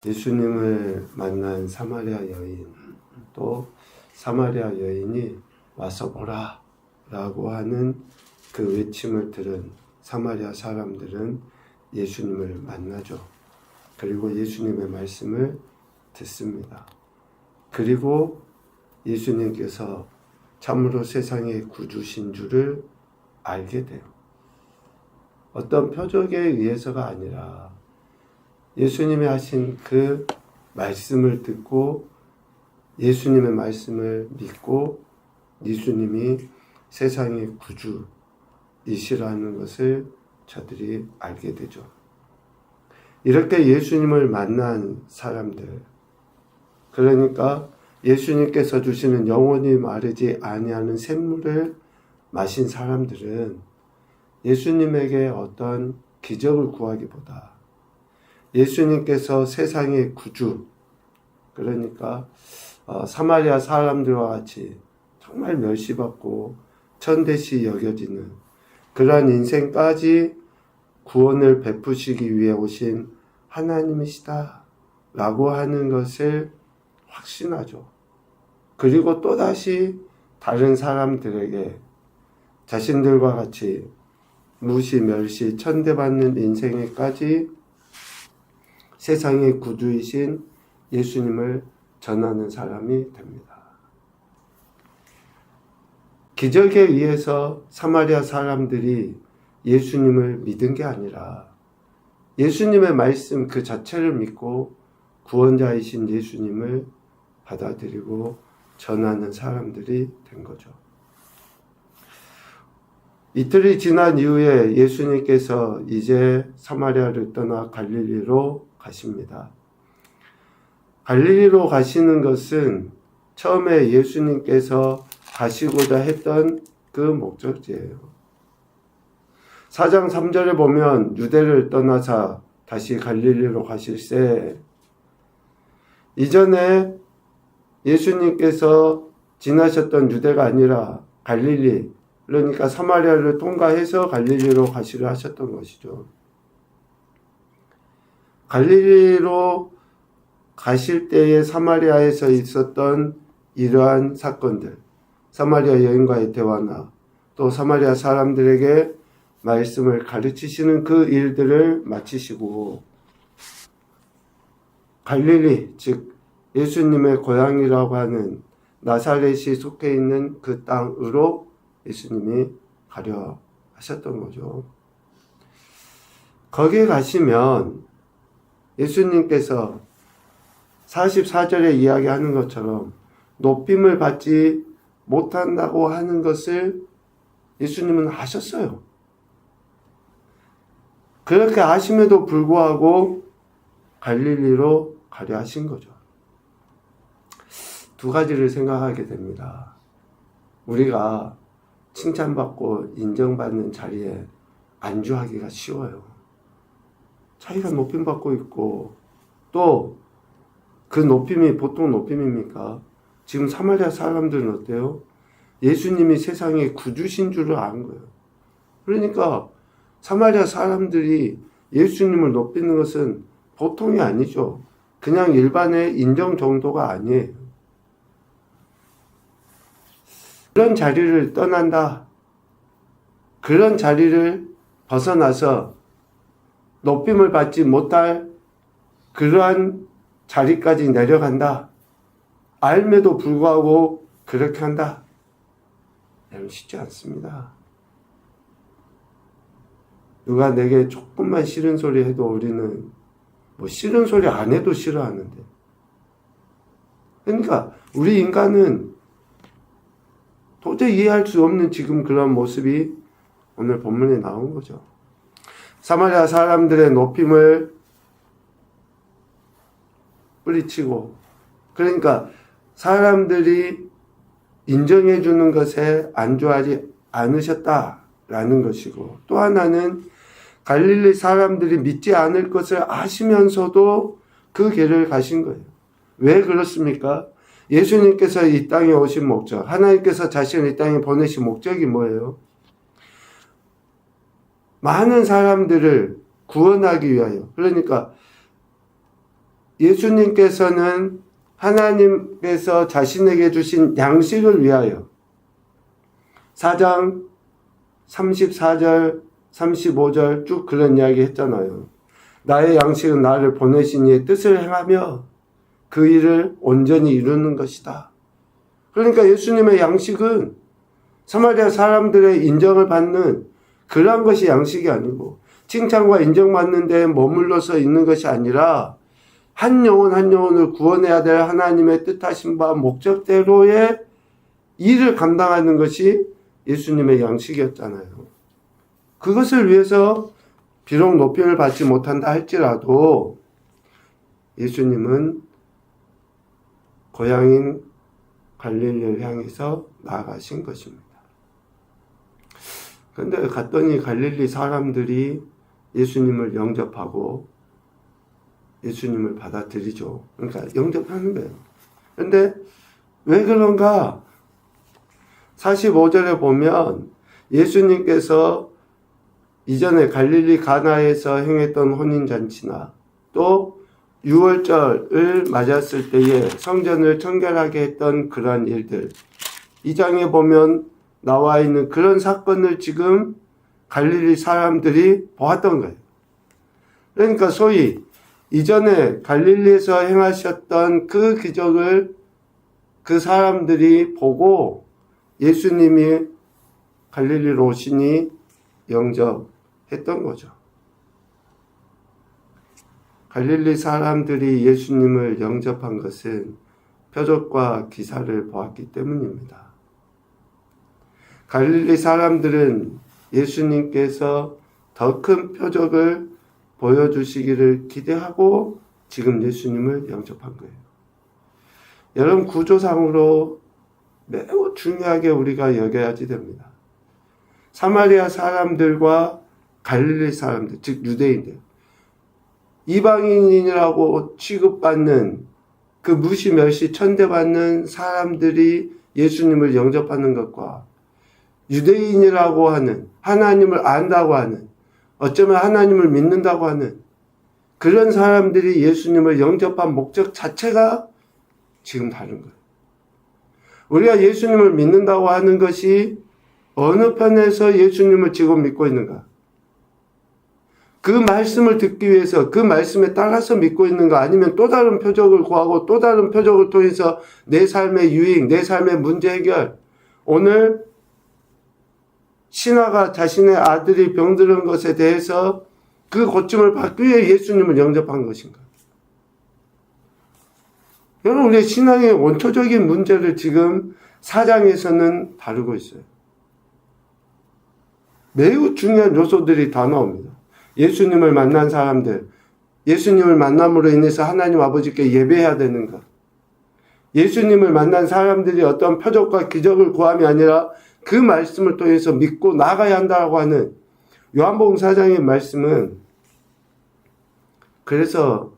예수님을 만난 사마리아 여인, 또 사마리아 여인이 와서 보라 라고 하는 그 외침을 들은 사마리아 사람들은 예수님을 만나죠. 그리고 예수님의 말씀을 듣습니다. 그리고 예수님께서 참으로 세상의 구주신 줄을 알게 돼요. 어떤 표적에 의해서가 아니라 예수님이 하신 그 말씀을 듣고 예수님의 말씀을 믿고 예수님이 세상의 구주이시라는 것을 저들이 알게 되죠. 이렇게 예수님을 만난 사람들, 그러니까 예수님께서 주시는 영원히 마르지 아니하는 샘물을 마신 사람들은 예수님에게 어떤 기적을 구하기보다 예수님께서 세상의 구주, 그러니까 사마리아 사람들과 같이 정말 멸시받고 천대시 여겨지는 그러한 인생까지 구원을 베푸시기 위해 오신 하나님이시다 라고 하는 것을 확신하죠. 그리고 또다시 다른 사람들에게 자신들과 같이 무시, 멸시, 천대받는 인생에까지 세상의 구주이신 예수님을 전하는 사람이 됩니다. 기적에 의해서 사마리아 사람들이 예수님을 믿은 게 아니라 예수님의 말씀 그 자체를 믿고 구원자이신 예수님을 받아들이고 전하는 사람들이 된 거죠. 이틀이 지난 이후에 예수님께서 이제 사마리아를 떠나 갈릴리로 가십니다. 갈릴리로 가시는 것은 처음에 예수님께서 가시고자 했던 그 목적지예요. 4장 3절에 보면 유대를 떠나사 다시 갈릴리로 가실새 이전에 예수님께서 지나셨던 유대가 아니라 갈릴리, 그러니까 사마리아를 통과해서 갈릴리로 가시려 하셨던 것이죠. 갈릴리로 가실 때에 사마리아에서 있었던 이러한 사건들, 사마리아 여인과의 대화나 또 사마리아 사람들에게 말씀을 가르치시는 그 일들을 마치시고 갈릴리, 즉 예수님의 고향이라고 하는 나사렛이 속해 있는 그 땅으로 예수님이 가려 하셨던 거죠. 거기에 가시면 예수님께서 44절에 이야기하는 것처럼 높임을 받지 못한다고 하는 것을 예수님은 아셨어요. 그렇게 아심에도 불구하고 갈릴리로 가려 하신 거죠. 두 가지를 생각하게 됩니다. 우리가 칭찬받고 인정받는 자리에 안주하기가 쉬워요. 자기가 높임받고 있고 또 그 높임이 보통 높임입니까? 지금 사마리아 사람들은 어때요? 예수님이 세상의 구주신 줄을 아는 거예요. 그러니까 사마리아 사람들이 예수님을 높이는 것은 보통이 아니죠. 그냥 일반의 인정 정도가 아니에요. 그런 자리를 떠난다. 그런 자리를 벗어나서 높임을 받지 못할 그러한 자리까지 내려간다. 알매도 불구하고 그렇게 한다. 여러분 쉽지 않습니다. 누가 내게 조금만 싫은 소리 해도 우리는 뭐 싫은 소리 안 해도 싫어하는데. 그러니까 우리 인간은 도저히 이해할 수 없는 지금 그런 모습이 오늘 본문에 나온 거죠. 사마리아 사람들의 높임을 뿌리치고, 그러니까 사람들이 인정해 주는 것에 안주하지 않으셨다라는 것이고, 또 하나는 갈릴리 사람들이 믿지 않을 것을 아시면서도 그 길을 가신 거예요. 왜 그렇습니까? 예수님께서 이 땅에 오신 목적, 하나님께서 자신을 이 땅에 보내신 목적이 뭐예요? 많은 사람들을 구원하기 위하여, 그러니까 예수님께서는 하나님께서 자신에게 주신 양식을 위하여 4장 34절 35절 쭉 그런 이야기 했잖아요. 나의 양식은 나를 보내신 이의 뜻을 행하며 그 일을 온전히 이루는 것이다. 그러니까 예수님의 양식은 사마리아 사람들의 인정을 받는 그러한 것이 양식이 아니고 칭찬과 인정받는 데에 머물러서 있는 것이 아니라 한 영혼 한 영혼을 구원해야 될 하나님의 뜻하신 바 목적대로의 일을 감당하는 것이 예수님의 양식이었잖아요. 그것을 위해서 비록 높임을 받지 못한다 할지라도 예수님은 고향인 갈릴리를 향해서 나아가신 것입니다. 그런데 갔더니 갈릴리 사람들이 예수님을 영접하고 예수님을 받아들이죠. 그러니까 영접하는 거예요. 그런데 왜 그런가? 45절에 보면 예수님께서 이전에 갈릴리 가나에서 행했던 혼인잔치나 또 유월절을 맞았을 때에 성전을 청결하게 했던 그러한 일들, 이 장에 보면 나와 있는 그런 사건을 지금 갈릴리 사람들이 보았던 거예요. 그러니까 소위 이전에 갈릴리에서 행하셨던 그 기적을 그 사람들이 보고 예수님이 갈릴리로 오시니 영접했던 거죠. 갈릴리 사람들이 예수님을 영접한 것은 표적과 기사를 보았기 때문입니다. 갈릴리 사람들은 예수님께서 더 큰 표적을 보여주시기를 기대하고 지금 예수님을 영접한 거예요. 여러분, 구조상으로 매우 중요하게 우리가 여겨야지 됩니다. 사마리아 사람들과 갈릴리 사람들, 즉 유대인들, 이방인이라고 취급받는 그 무시 멸시 천대받는 사람들이 예수님을 영접하는 것과 유대인이라고 하는, 하나님을 안다고 하는, 어쩌면 하나님을 믿는다고 하는 그런 사람들이 예수님을 영접한 목적 자체가 지금 다른 거예요. 우리가 예수님을 믿는다고 하는 것이 어느 편에서 예수님을 지금 믿고 있는가? 그 말씀을 듣기 위해서 그 말씀에 따라서 믿고 있는가? 아니면 또 다른 표적을 구하고 또 다른 표적을 통해서 내 삶의 유익, 내 삶의 문제 해결, 오늘 신하가 자신의 아들이 병들은 것에 대해서 그 고침을 받기 위해 예수님을 영접한 것인가? 여러분, 우리의 신앙의 원초적인 문제를 지금 4장에서는 다루고 있어요. 매우 중요한 요소들이 다 나옵니다. 예수님을 만난 사람들, 예수님을 만남으로 인해서 하나님 아버지께 예배해야 되는 것, 예수님을 만난 사람들이 어떤 표적과 기적을 구함이 아니라 그 말씀을 통해서 믿고 나가야 한다고 하는 요한복음 4장의 말씀은, 그래서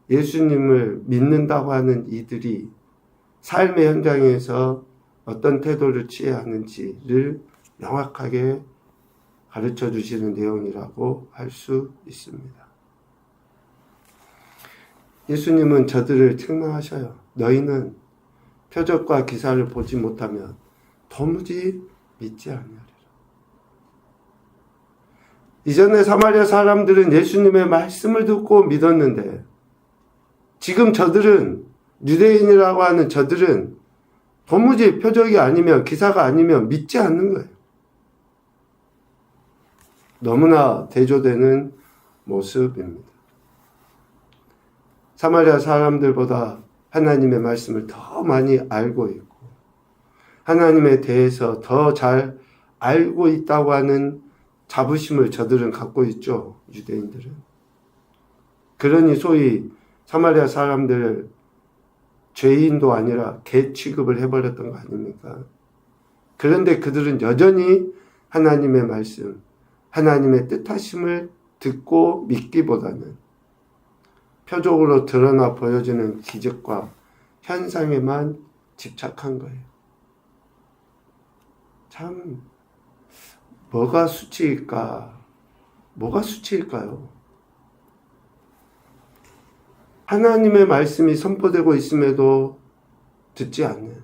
예수님을 믿는다고 하는 이들이 삶의 현장에서 어떤 태도를 취해야 하는지를 명확하게 가르쳐 주시는 내용이라고 할 수 있습니다. 예수님은 저들을 책망하셔요. 너희는 표적과 기사를 보지 못하면 도무지 믿지 아니하리라. 이전에 사마리아 사람들은 예수님의 말씀을 듣고 믿었는데 지금 저들은, 유대인이라고 하는 저들은 도무지 표적이 아니면 기사가 아니면 믿지 않는 거예요. 너무나 대조되는 모습입니다. 사마리아 사람들보다 하나님의 말씀을 더 많이 알고 있고 하나님에 대해서 더 잘 알고 있다고 하는 자부심을 저들은 갖고 있죠. 유대인들은. 그러니 소위 사마리아 사람들을 죄인도 아니라 개 취급을 해버렸던 거 아닙니까? 그런데 그들은 여전히 하나님의 말씀, 하나님의 뜻하심을 듣고 믿기보다는 표적으로 드러나 보여지는 기적과 현상에만 집착한 거예요. 참, 뭐가 수치일까? 뭐가 수치일까요? 하나님의 말씀이 선포되고 있음에도 듣지 않는,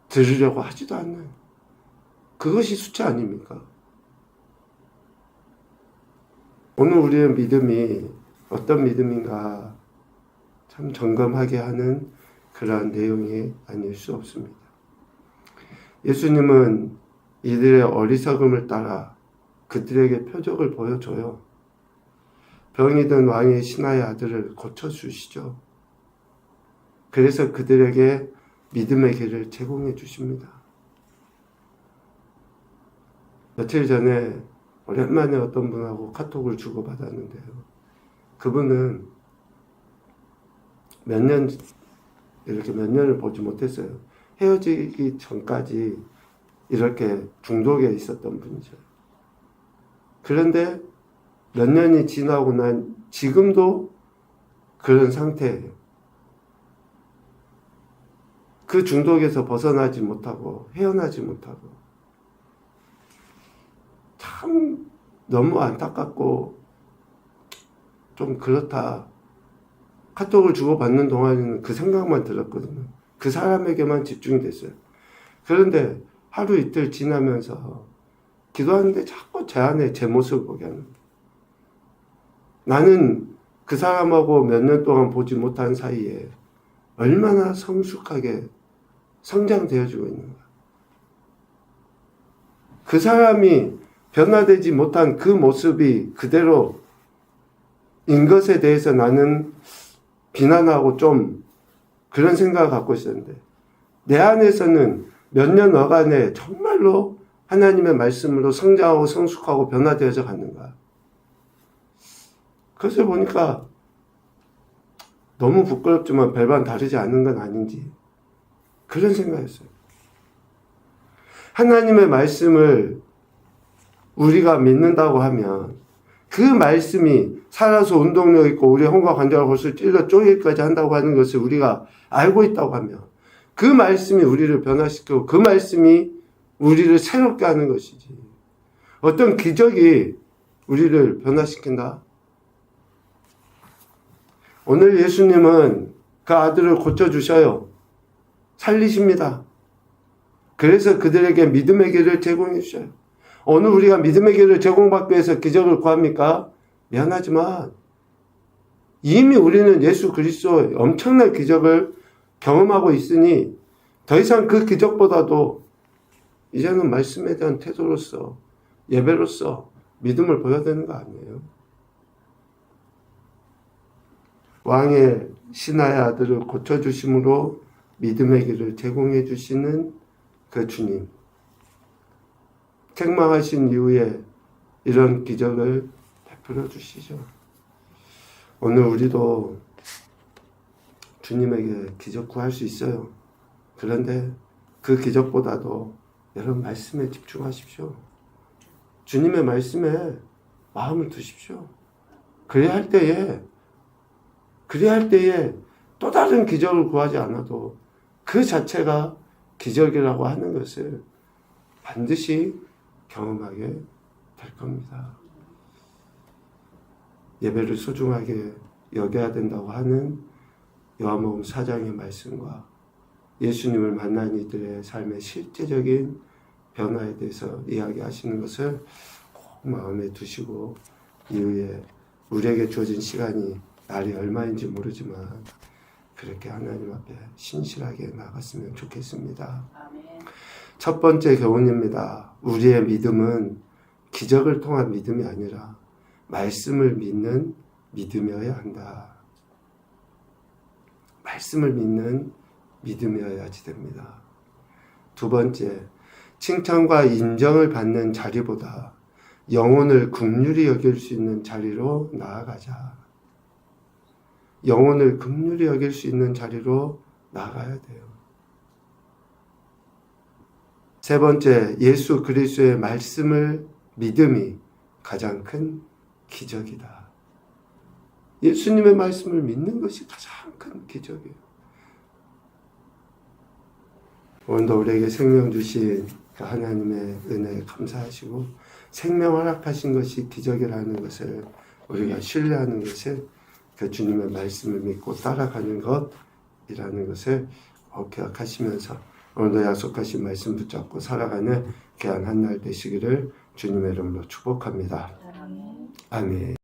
들으려고 하지도 않는, 그것이 숫자 아닙니까? 오늘 우리의 믿음이 어떤 믿음인가 참 점검하게 하는 그러한 내용이 아닐 수 없습니다. 예수님은 이들의 어리석음을 따라 그들에게 표적을 보여줘요. 병이 든 왕의 신하의 아들을 고쳐주시죠. 그래서 그들에게 믿음의 길을 제공해 주십니다. 며칠 전에 오랜만에 어떤 분하고 카톡을 주고받았는데요. 그분은 몇 년을 보지 못했어요. 헤어지기 전까지 이렇게 중독에 있었던 분이죠. 그런데 몇 년이 지나고 난 지금도 그런 상태예요. 그 중독에서 벗어나지 못하고 헤어나지 못하고 참 너무 안타깝고 좀 그렇다. 카톡을 주고받는 동안에는 그 생각만 들었거든요. 그 사람에게만 집중이 됐어요. 그런데 하루 이틀 지나면서 기도하는데 자꾸 제 안에 제 모습을 보게 하는 거예요. 나는 그 사람하고 몇 년 동안 보지 못한 사이에 얼마나 성숙하게 성장되어지고 있는가. 그 사람이 변화되지 못한 그 모습이 그대로인 것에 대해서 나는 비난하고 좀 그런 생각을 갖고 있었는데, 내 안에서는 몇 년 어간에 정말로 하나님의 말씀으로 성장하고 성숙하고 변화되어져 갔는가. 그것을 보니까 너무 부끄럽지만 별반 다르지 않은 건 아닌지 그런 생각이었어요. 하나님의 말씀을 우리가 믿는다고 하면 그 말씀이 살아서 운동력 있고 우리의 혼과 관절과 골수를 찔러 쪼개기까지 한다고 하는 것을 우리가 알고 있다고 하면 그 말씀이 우리를 변화시키고 그 말씀이 우리를 새롭게 하는 것이지, 어떤 기적이 우리를 변화시킨다? 오늘 예수님은 그 아들을 고쳐주셔요. 살리십니다. 그래서 그들에게 믿음의 길을 제공해 주셔요. 오늘 우리가 믿음의 길을 제공받기 위해서 기적을 구합니까? 미안하지만 이미 우리는 예수 그리스도의 엄청난 기적을 경험하고 있으니 더 이상 그 기적보다도 이제는 말씀에 대한 태도로서, 예배로서 믿음을 보여야 되는 거 아니에요? 왕의 신하의 아들을 고쳐주심으로 믿음의 길을 제공해 주시는 그 주님, 책망하신 이후에 이런 기적을 베풀어 주시죠. 오늘 우리도 주님에게 기적 구할 수 있어요. 그런데 그 기적보다도 여러분 말씀에 집중하십시오. 주님의 말씀에 마음을 두십시오. 그래야 할 때에 또 다른 기적을 구하지 않아도 그 자체가 기적이라고 하는 것을 반드시 경험하게 될 겁니다. 예배를 소중하게 여겨야 된다고 하는 요한복음 4장의 말씀과 예수님을 만난 이들의 삶의 실제적인 변화에 대해서 이야기하시는 것을 꼭 마음에 두시고, 이후에 우리에게 주어진 시간이 날이 얼마인지 모르지만 그렇게 하나님 앞에 신실하게 나갔으면 좋겠습니다. 아멘. 첫 번째 교훈입니다. 우리의 믿음은 기적을 통한 믿음이 아니라 말씀을 믿는 믿음이어야 한다. 말씀을 믿는 믿음이어야지 됩니다. 두 번째, 칭찬과 인정을 받는 자리보다 영혼을 긍휼히 여길 수 있는 자리로 나아가자. 영혼을 긍휼히 여길 수 있는 자리로 나아가야 돼요. 세 번째, 예수 그리스도의 말씀을 믿음이 가장 큰 기적이다. 예수님의 말씀을 믿는 것이 가장 큰 기적이에요. 오늘도 우리에게 생명 주신 그 하나님의 은혜에 감사하시고, 생명 허락하신 것이 기적이라는 것을 우리가 신뢰하는 것을 그 주님의 말씀을 믿고 따라가는 것이라는 것을 기억하시면서 오늘도 약속하신 말씀 붙잡고 살아가는 귀한 한 날 되시기를 주님의 이름으로 축복합니다. 아멘.